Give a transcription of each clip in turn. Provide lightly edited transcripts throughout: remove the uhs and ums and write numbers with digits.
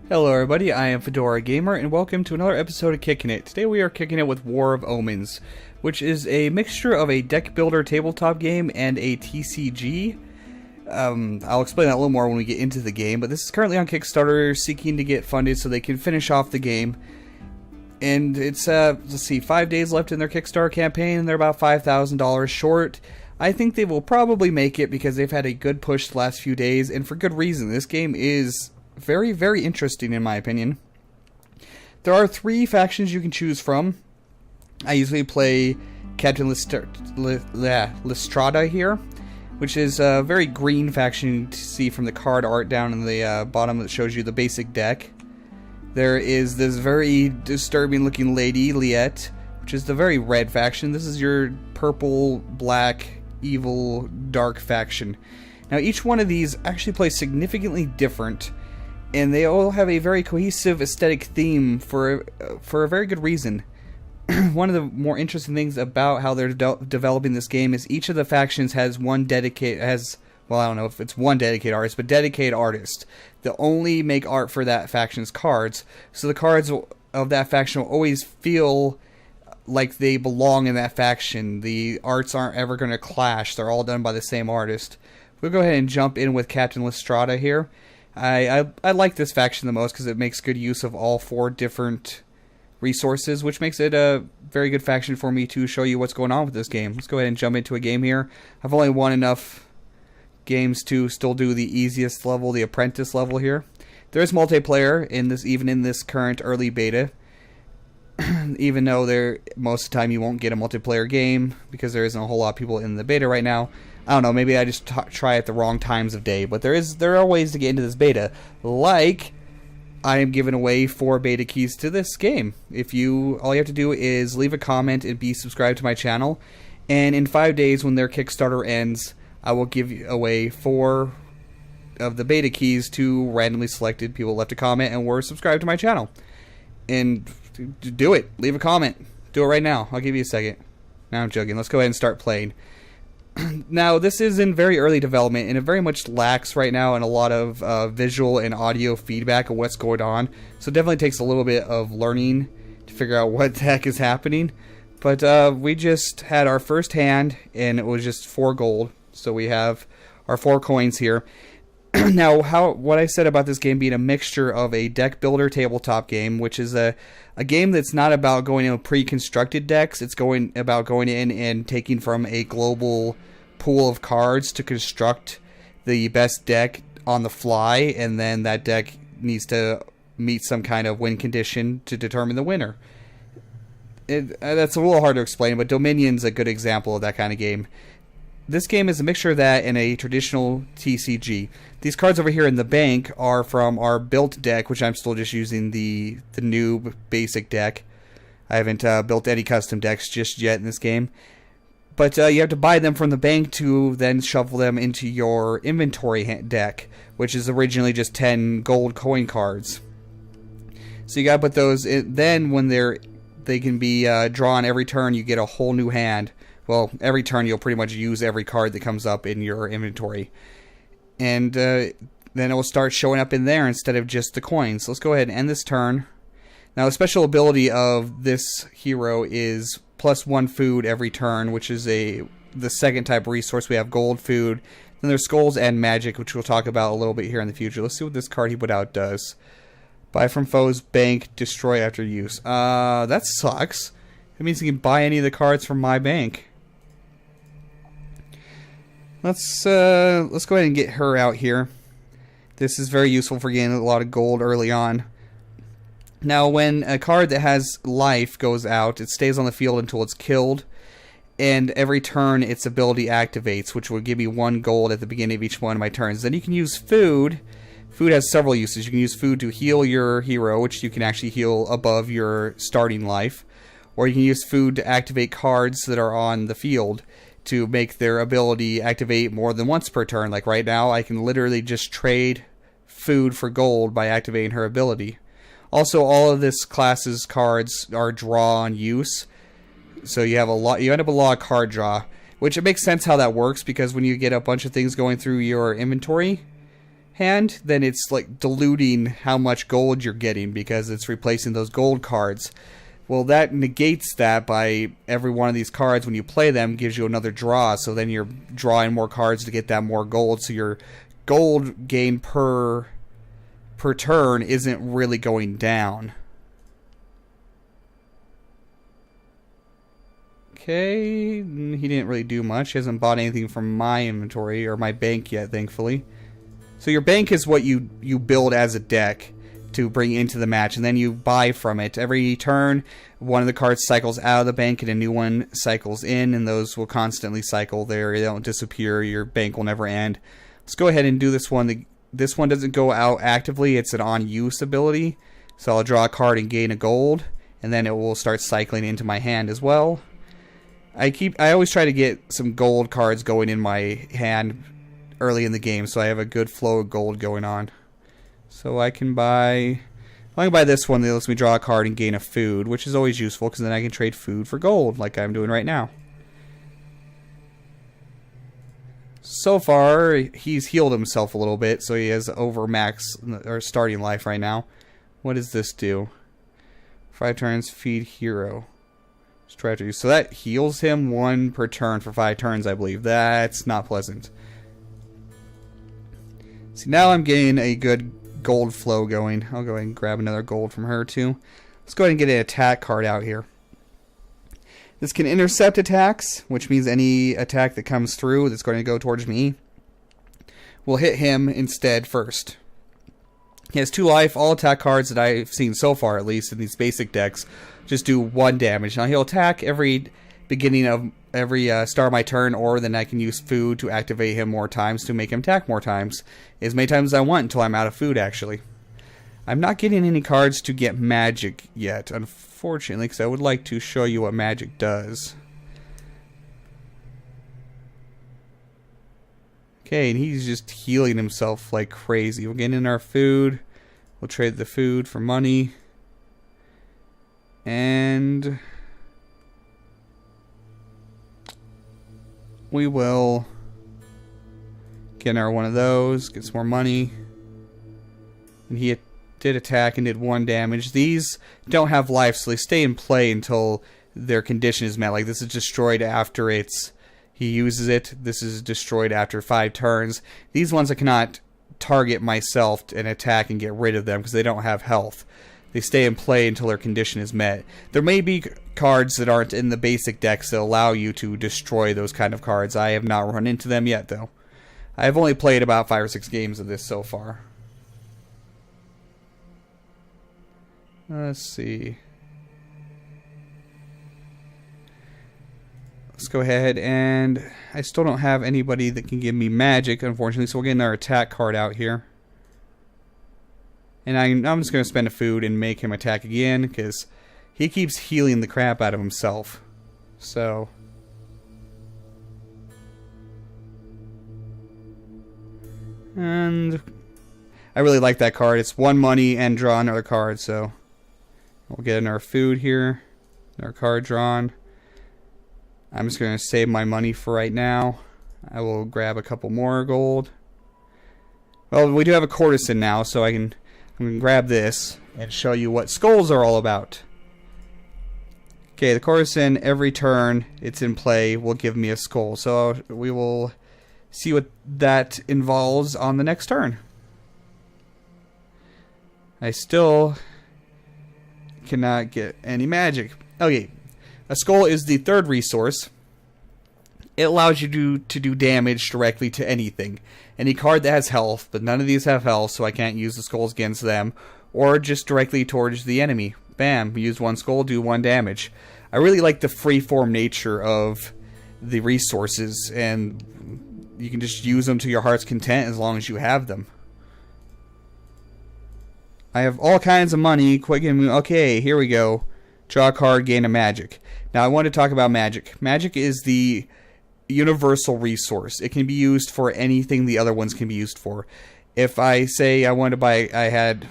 Hello everybody, I am Fedora Gamer, and welcome to another episode of Kickin It. Today we are kicking it with War of Omens, which is a mixture of a deck builder tabletop game and a TCG. I'll explain that a little more when we get into the game, but this is currently on Kickstarter, seeking to get funded so they can finish off the game. And it's, let's see, 5 days left in their Kickstarter campaign, and they're about $5,000 short. I think they will probably make it because they've had a good push the last few days, and for good reason. This game is very, very interesting in my opinion. There are 3 factions you can choose from. I usually play Captain Lystrada here, which is a very green faction you can see from the card art down in the bottom that shows you the basic deck. There is this very disturbing looking lady, Liette, which is the very red faction. This is your purple, black, evil, dark faction. Now each one of these actually plays significantly different, and they all have a very cohesive aesthetic theme for a very good reason. One of the more interesting things about how they're developing this game is each of the factions has one dedicated, well, I don't know if it's one dedicated artist, but dedicated artist that only make art for that faction's cards. So the cards of that faction will always feel like they belong in that faction. The arts aren't ever going to clash. They're all done by the same artist. We'll go ahead and jump in with Captain Lystrada here. I like this faction the most because it makes good use of all 4 different resources, which makes it a very good faction for me to show you what's going on with this game. Let's go ahead and jump into a game here. I've only won enough games to still do the easiest level, the apprentice level here. There is multiplayer in this, even in this current early beta. Even though most of the time you won't get a multiplayer game because there isn't a whole lot of people in the beta right now. I don't know, maybe I just try at the wrong times of day, but there are ways to get into this beta. Like, I am giving away 4 beta keys to this game. All you have to do is leave a comment and be subscribed to my channel, and in 5 days when their Kickstarter ends, I will give away 4 of the beta keys to randomly selected people who left a comment and were subscribed to my channel. And do it. Leave a comment. Do it right now. I'll give you a second. No, I'm joking. Let's go ahead and start playing. Now, this is in very early development, and it very much lacks right now in a lot of visual and audio feedback of what's going on. So it definitely takes a little bit of learning to figure out what the heck is happening. But we just had our first hand, and it was just 4 gold. So we have our 4 coins here. Now, what I said about this game being a mixture of a deck builder tabletop game, which is a game that's not about going into pre-constructed decks. It's about going in and taking from a global pool of cards to construct the best deck on the fly, and then that deck needs to meet some kind of win condition to determine the winner. That's a little hard to explain, but Dominion's a good example of that kind of game. This game is a mixture of that and a traditional TCG. These cards over here in the bank are from our built deck, which I'm still just using the noob basic deck. I haven't built any custom decks just yet in this game. But you have to buy them from the bank to then shuffle them into your inventory deck, which is originally just 10 gold coin cards. So you gotta put those in. Then when they can be drawn every turn, you get a whole new hand. Well, every turn you'll pretty much use every card that comes up in your inventory. And then it will start showing up in there instead of just the coins. So let's go ahead and end this turn. Now, the special ability of this hero is +1 food every turn, which is the second type of resource. We have gold, food. Then there's skulls and magic, which we'll talk about a little bit here in the future. Let's see what this card he put out does. Buy from foes, bank, destroy after use. That sucks. It means you can buy any of the cards from my bank. Let's go ahead and get her out here. This is very useful for getting a lot of gold early on. Now, when a card that has life goes out, it stays on the field until it's killed, and every turn its ability activates, which will give me 1 gold at the beginning of each one of my turns. Then you can use food. Food has several uses. You can use food to heal your hero, which you can actually heal above your starting life, or you can use food to activate cards that are on the field to make their ability activate more than once per turn. Like right now, I can literally just trade food for gold by activating her ability. Also, all of this class's cards are draw on use. So you have a lot. You end up with a lot of card draw, which it makes sense how that works, because when you get a bunch of things going through your inventory hand, then it's like diluting how much gold you're getting because it's replacing those gold cards. Well, that negates that by every one of these cards, when you play them, gives you another draw. So then you're drawing more cards to get that more gold. So your gold gain per turn isn't really going down. Okay, he didn't really do much. He hasn't bought anything from my inventory or my bank yet, thankfully. So your bank is what you build as a deck to bring into the match, and then you buy from it. Every turn, one of the cards cycles out of the bank and a new one cycles in, and those will constantly cycle there. They don't disappear. Your bank will never end. Let's go ahead and do this one. This one doesn't go out actively. It's an on-use ability. So I'll draw a card and gain a gold, and then it will start cycling into my hand as well. I always try to get some gold cards going in my hand early in the game, so I have a good flow of gold going on. So I can buy this one that lets me draw a card and gain a food, which is always useful because then I can trade food for gold like I'm doing right now. So far, he's healed himself a little bit, so he has over max or starting life right now. What does this do? 5 turns, feed hero. Strategy. So that heals him 1 per turn for 5 turns, I believe. That's not pleasant. See, now I'm getting a good gold flow going. I'll go ahead and grab another gold from her too. Let's go ahead and get an attack card out here. This can intercept attacks, which means any attack that comes through that's going to go towards me will hit him instead first. He has 2 life. All attack cards that I've seen so far, at least in these basic decks, just do 1 damage. Now he'll attack every beginning of every start of my turn, or then I can use food to activate him more times to make him attack more times. As many times as I want until I'm out of food, actually. I'm not getting any cards to get magic yet, unfortunately, because I would like to show you what magic does. Okay, and he's just healing himself like crazy. We're getting in our food. We'll trade the food for money. And we will get our one of those, get some more money. And he did attack and did 1 damage. These don't have life, so they stay in play until their condition is met. Like, this is destroyed after he uses it. This is destroyed after 5 turns. These ones I cannot target myself and attack and get rid of them because they don't have health. They stay in play until their condition is met. There may be cards that aren't in the basic decks that allow you to destroy those kind of cards. I have not run into them yet, though. I've only played about 5 or 6 games of this so far. Let's see. Let's go ahead, and I still don't have anybody that can give me magic, unfortunately, so we'll get our attack card out here. And I'm just going to spend a food and make him attack again, because he keeps healing the crap out of himself. So and I really like that card. It's 1 money and draw another card, so we'll get in our food here. Our card drawn. I'm just going to save my money for right now. I will grab a couple more gold. Well, we do have a courtesan now, so I'm going to grab this and show you what skulls are all about. Okay, the courtesan, every turn it's in play, will give me a skull. So we will see what that involves on the next turn. I still cannot get any magic. Okay, a skull is the 3rd resource. It allows you to do damage directly to anything. Any card that has health, but none of these have health, so I can't use the skulls against them. Or just directly towards the enemy. Bam, use 1 skull, do 1 damage. I really like the free-form nature of the resources, and you can just use them to your heart's content as long as you have them. I have all kinds of money. Okay, here we go. Draw a card, gain a magic. Now I want to talk about magic. Magic is the universal resource. It can be used for anything the other ones can be used for. If I say I want to buy, I had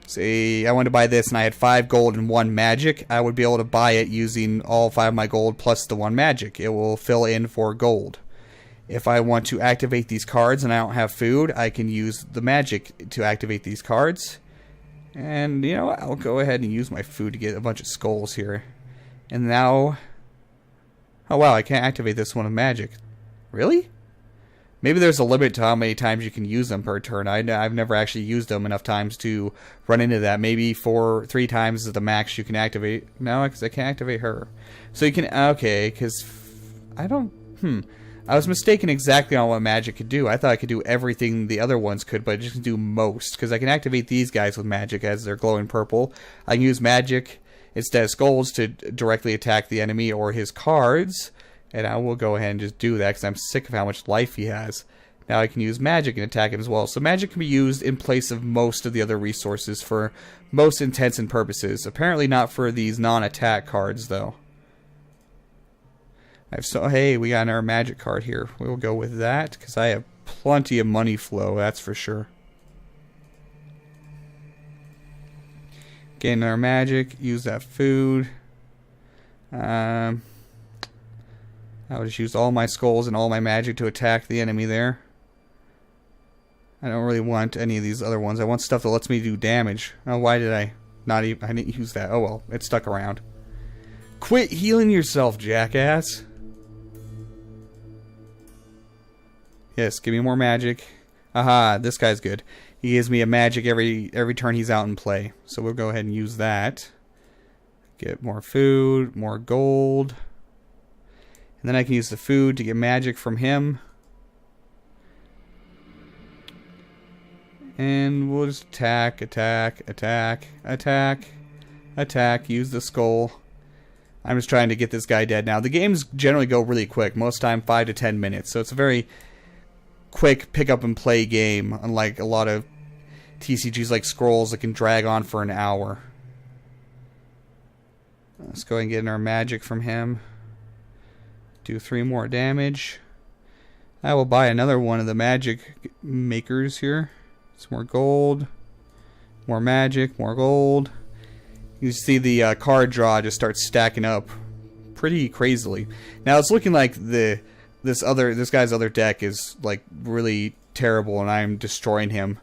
Say I wanted to buy this and I had 5 gold and 1 magic, I would be able to buy it using all 5 of my gold plus the 1 magic. It will fill in for gold. If I want to activate these cards and I don't have food, I can use the magic to activate these cards. And, you know what? I'll go ahead and use my food to get a bunch of skulls here. And now... Oh, wow, I can't activate this one with magic. Really? Maybe there's a limit to how many times you can use them per turn. I've never actually used them enough times to run into that. Maybe 3 times is the max you can activate. No, because I can't activate her. So you can... Okay, because... I don't... I was mistaken exactly on what magic could do. I thought I could do everything the other ones could, but I just can do most. Because I can activate these guys with magic as they're glowing purple. I can use magic instead of skulls to directly attack the enemy or his cards. And I will go ahead and just do that because I'm sick of how much life he has. Now I can use magic and attack him as well. So magic can be used in place of most of the other resources for most intents and purposes. Apparently not for these non-attack cards, though. Hey, we got our magic card here. We'll go with that because I have plenty of money flow, that's for sure. Gain our magic, use that food. I'll just use all my skulls and all my magic to attack the enemy there. I don't really want any of these other ones. I want stuff that lets me do damage. Oh, why did I not even... I didn't use that. Oh well, it stuck around. Quit healing yourself, jackass. Yes, give me more magic. Aha, this guy's good. He gives me a magic every turn he's out in play. So we'll go ahead and use that. Get more food, more gold. And then I can use the food to get magic from him. And we'll just attack. Use the skull. I'm just trying to get this guy dead now. The games generally go really quick. Most time 5 to 10 minutes. So it's a very quick pick up and play game. Unlike a lot of TCGs like Scrolls that can drag on for an hour. Let's go ahead and get our magic from him. Do 3 more damage. I will buy another one of the magic makers here. Some more gold. More magic. More gold. You see the card draw just starts stacking up pretty crazily. Now it's looking like this guy's other deck is like really terrible and I'm destroying him.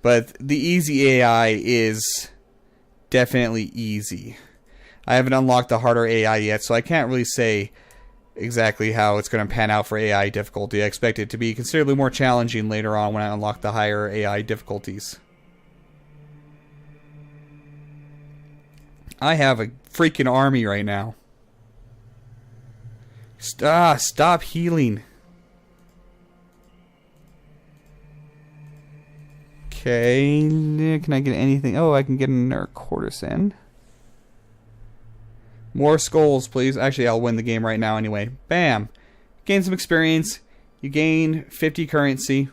But the easy AI is definitely easy. I haven't unlocked the harder AI yet, so I can't really say exactly how it's going to pan out for AI difficulty. I expect it to be considerably more challenging later on when I unlock the higher AI difficulties. I have a freaking army right now. Stop healing. Okay, can I get anything? Oh, I can get another courtesan. More skulls, please. Actually, I'll win the game right now anyway. Bam. Gain some experience. You gain 50 currency.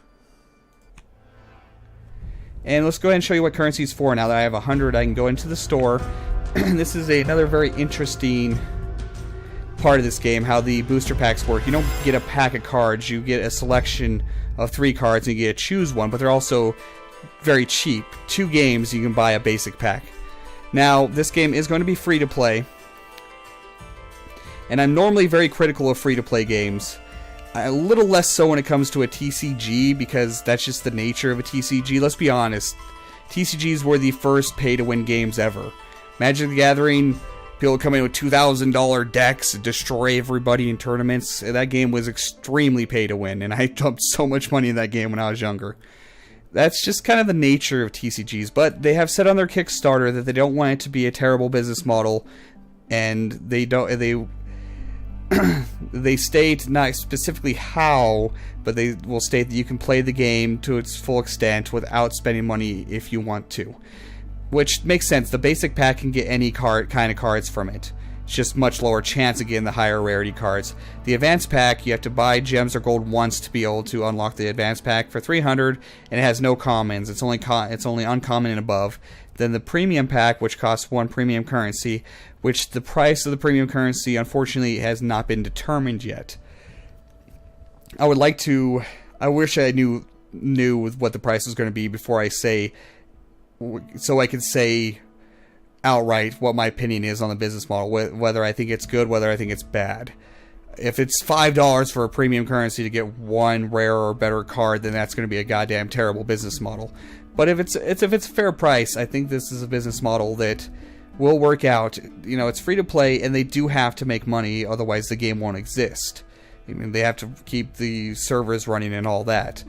And let's go ahead and show you what currency is for. Now that I have 100, I can go into the store. This is another very interesting part of this game, how the booster packs work. You don't get a pack of cards. You get a selection of 3 cards and you get to choose one, but they're also very cheap. 2 games, you can buy a basic pack. Now, this game is going to be free to play. And I'm normally very critical of free-to-play games. A little less so when it comes to a TCG, because that's just the nature of a TCG. Let's be honest. TCGs were the first pay-to-win games ever. Magic the Gathering, people come in with $2,000 decks and destroy everybody in tournaments. That game was extremely pay-to-win, and I dumped so much money in that game when I was younger. That's just kind of the nature of TCGs, but they have said on their Kickstarter that they don't want it to be a terrible business model, and they state not specifically how, but they will state that you can play the game to its full extent without spending money if you want to. Which makes sense. The basic pack can get any kind of cards from it. It's just much lower chance of getting the higher rarity cards. The advanced pack, you have to buy gems or gold once to be able to unlock the advanced pack for 300, and it has no commons. It's only uncommon and above. Then the premium pack, which costs 1 premium currency, which the price of the premium currency unfortunately has not been determined yet. I wish I knew what the price was going to be before I say so I can say outright what my opinion is on the business model, whether I think it's good, whether I think it's bad. If it's $5 for a premium currency to get one rare or better card, then that's going to be a goddamn terrible business model. But if it's a fair price, I think this is a business model that will work out. You know, it's free to play, and they do have to make money, otherwise the game won't exist. I mean, they have to keep the servers running and all that.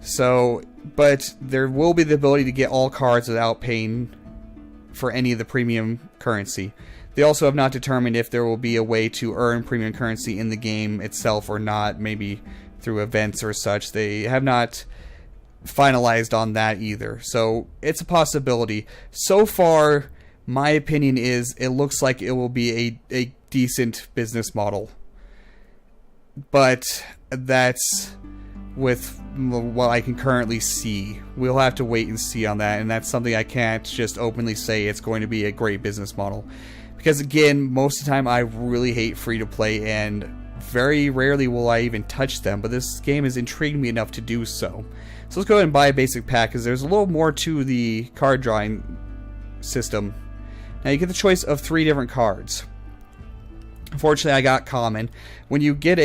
So, but there will be the ability to get all cards without paying for any of the premium currency. They also have not determined if there will be a way to earn premium currency in the game itself or not, maybe through events or such. They have not finalized on that either. So it's a possibility. So far, my opinion is it looks like it will be a decent business model. But that's with what I can currently see. We'll have to wait and see on that, and that's something I can't just openly say it's going to be a great business model. Because again, most of the time I really hate free-to-play, and very rarely will I even touch them, but this game has intrigued me enough to do so. So let's go ahead and buy a basic pack, because there's a little more to the card drawing system. Now you get the choice of 3 different cards. Unfortunately, I got common. When you get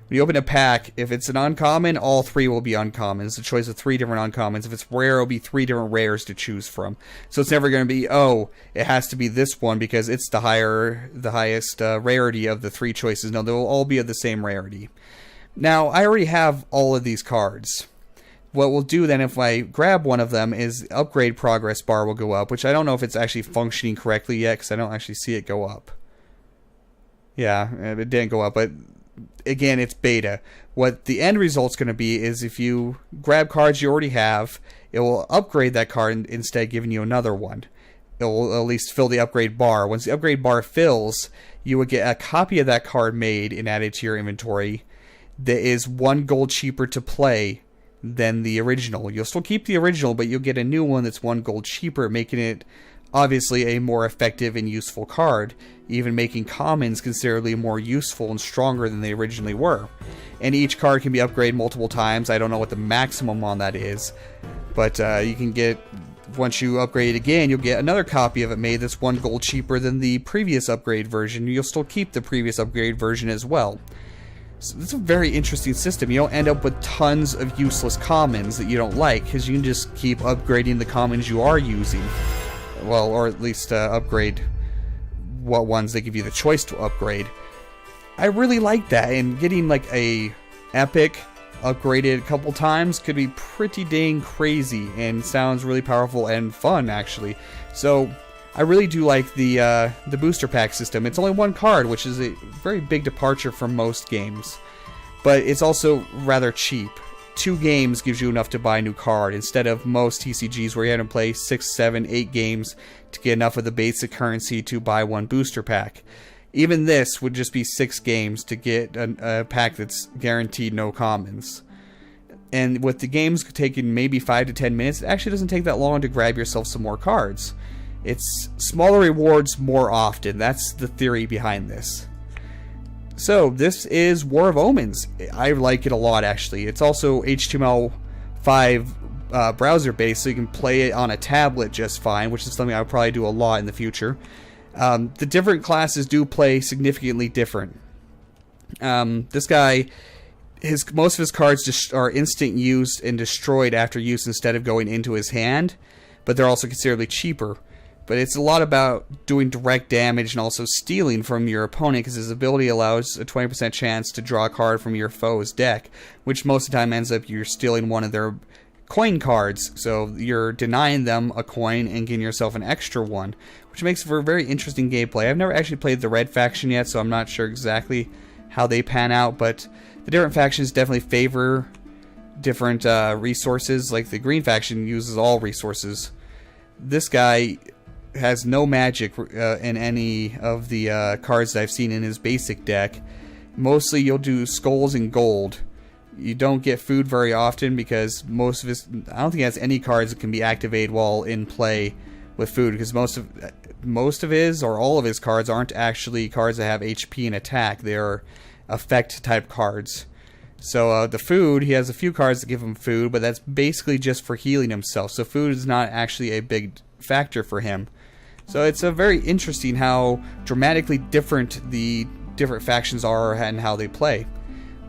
when you open a pack, if it's an uncommon, all 3 will be uncommons. It's a choice of 3 different uncommons. If it's rare, it'll be 3 different rares to choose from. So it's never going to be, oh, it has to be this one because it's the highest rarity of the 3 choices. No, they'll all be of the same rarity. Now, I already have all of these cards. What we'll do then, if I grab one of them, is the upgrade progress bar will go up, which I don't know if it's actually functioning correctly yet, because I don't actually see it go up. Yeah, it didn't go up, but again, it's beta. What the end result's going to be is if you grab cards you already have, it will upgrade that card instead giving you another one. It will at least fill the upgrade bar. Once the upgrade bar fills, you will get a copy of that card made and added to your inventory that is 1 gold cheaper to play than the original. You'll still keep the original, but you'll get a new one that's 1 gold cheaper, making it obviously a more effective and useful card, even making commons considerably more useful and stronger than they originally were. And each card can be upgraded multiple times. I don't know what the maximum on that is, but you can get, once you upgrade it again, you'll get another copy of it made that's 1 gold cheaper than the previous upgrade version. You'll still keep the previous upgrade version as well. So it's a very interesting system. You don't end up with tons of useless commons that you don't like, because you can just keep upgrading the commons you are using. Well, or at least upgrade what ones they give you the choice to upgrade. I really like that, and getting like a epic upgraded a couple times could be pretty dang crazy and sounds really powerful and fun, actually. So I really do like the booster pack system. It's only 1 card, which is a very big departure from most games, but it's also rather cheap. 2 games gives you enough to buy a new card, instead of most TCGs where you have to play 6, 7, 8 games to get enough of the basic currency to buy 1 booster pack. Even this would just be 6 games to get a pack that's guaranteed no commons. And with the games taking maybe 5 to 10 minutes, it actually doesn't take that long to grab yourself some more cards. It's smaller rewards more often. That's the theory behind this. So, this is War of Omens. I like it a lot, actually. It's also HTML5 browser-based, so you can play it on a tablet just fine, which is something I would probably do a lot in the future. The different classes do play significantly different. This guy, most of his cards just are instant used and destroyed after use instead of going into his hand, but they're also considerably cheaper. But it's a lot about doing direct damage and also stealing from your opponent, because his ability allows a 20% chance to draw a card from your foe's deck, which most of the time ends up you're stealing one of their coin cards, so you're denying them a coin and getting yourself an extra one, which makes for very interesting gameplay. I've never actually played the red faction yet, so I'm not sure exactly how they pan out, but the different factions definitely favor different resources. Like the green faction uses all resources. This guy has no magic in any of the cards that I've seen in his basic deck. Mostly you'll do skulls and gold. You don't get food very often because most of his, I don't think he has any cards that can be activated while in play with food, because most of his or all of his cards aren't actually cards that have HP and attack. They are effect type cards. So the food, he has a few cards that give him food, but that's basically just for healing himself. So food is not actually a big factor for him. So it's a very interesting how dramatically different the different factions are and how they play.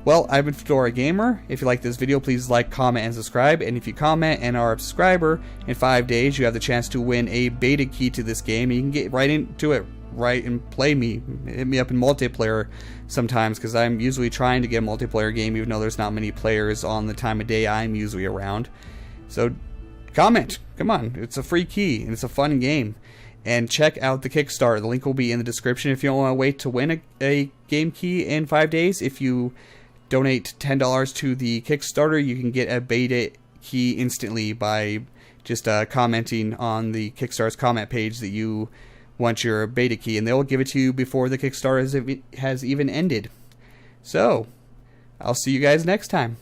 Well, I've been Fedora Gamer. If you like this video, please like, comment, and subscribe. And if you comment and are a subscriber, in 5 days you have the chance to win a beta key to this game. You can get right into it, right, and play me. Hit me up in multiplayer sometimes, because I'm usually trying to get a multiplayer game, even though there's not many players on the time of day I'm usually around. So comment. Come on. It's a free key, and it's a fun game. And check out the Kickstarter. The link will be in the description if you don't want to wait to win a game key in 5 days. If you donate $10 to the Kickstarter, you can get a beta key instantly by just commenting on the Kickstarter's comment page that you want your beta key, and they'll give it to you before the Kickstarter has even ended. So, I'll see you guys next time.